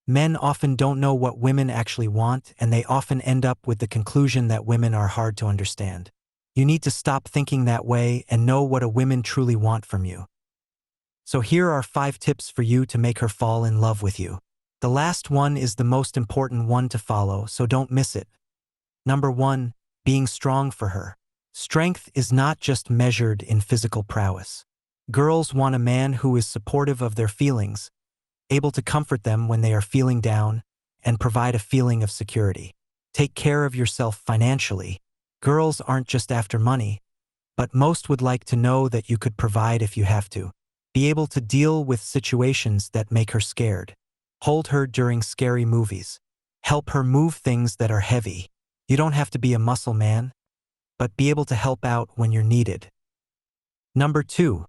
Men often don't know what women actually want, and they often end up with the conclusion that women are hard to understand. You need to stop thinking that way and know what a woman truly want from you. So here are 5 tips for you to make her fall in love with you. The last one is the most important one to follow, so don't miss it. Number 1, being strong for her. Strength is not just measured in physical prowess. Girls want a man who is supportive of their feelings, able to comfort them when they are feeling down, and provide a feeling of security. Take care of yourself financially. Girls aren't just after money, but most would like to know that you could provide if you have to. Be able to deal with situations that make her scared. Hold her during scary movies. Help her move things that are heavy. You don't have to be a muscle man, but be able to help out when you're needed. Number 2,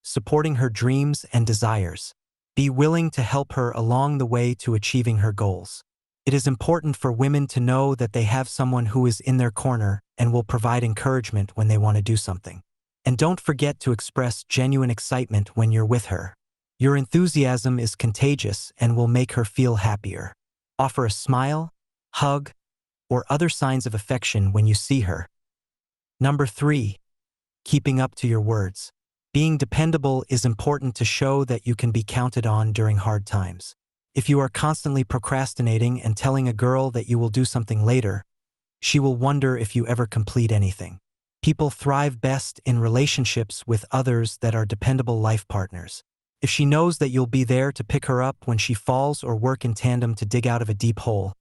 supporting her dreams and desires. Be willing to help her along the way to achieving her goals. It is important for women to know that they have someone who is in their corner and will provide encouragement when they want to do something. And don't forget to express genuine excitement when you're with her. Your enthusiasm is contagious and will make her feel happier. Offer a smile, hug, or other signs of affection when you see her. Number 3, keeping up to your words. Being dependable is important to show that you can be counted on during hard times. If you are constantly procrastinating and telling a girl that you will do something later, she will wonder if you ever complete anything. People thrive best in relationships with others that are dependable life partners. If she knows that you'll be there to pick her up when she falls or work in tandem to dig out of a deep hole,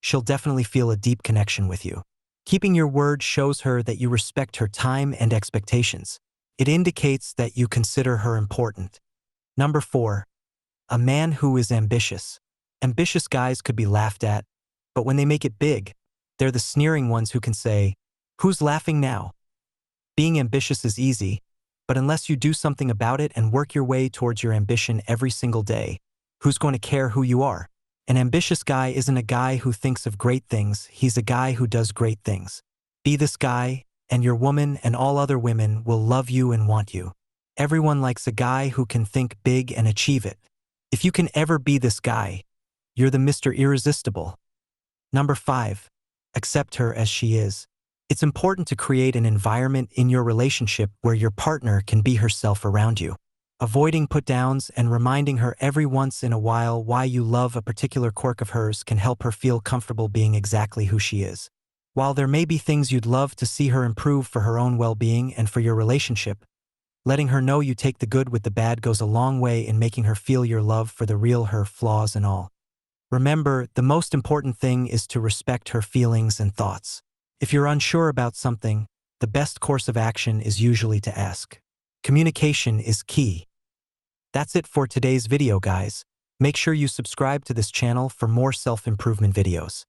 she'll definitely feel a deep connection with you. Keeping your word shows her that you respect her time and expectations. It indicates that you consider her important. Number 4, a man who is ambitious. Ambitious guys could be laughed at, but when they make it big, they're the sneering ones who can say, "Who's laughing now?" Being ambitious is easy, but unless you do something about it and work your way towards your ambition every single day, who's going to care who you are? An ambitious guy isn't a guy who thinks of great things, he's a guy who does great things. Be this guy, and your woman and all other women will love you and want you. Everyone likes a guy who can think big and achieve it. If you can ever be this guy, you're the Mr. Irresistible. Number 5, accept her as she is. It's important to create an environment in your relationship where your partner can be herself around you. Avoiding put-downs and reminding her every once in a while why you love a particular quirk of hers can help her feel comfortable being exactly who she is. While there may be things you'd love to see her improve for her own well-being and for your relationship, letting her know you take the good with the bad goes a long way in making her feel your love for the real her, flaws and all. Remember, the most important thing is to respect her feelings and thoughts. If you're unsure about something, the best course of action is usually to ask. Communication is key. That's it for today's video, guys. Make sure you subscribe to this channel for more self-improvement videos.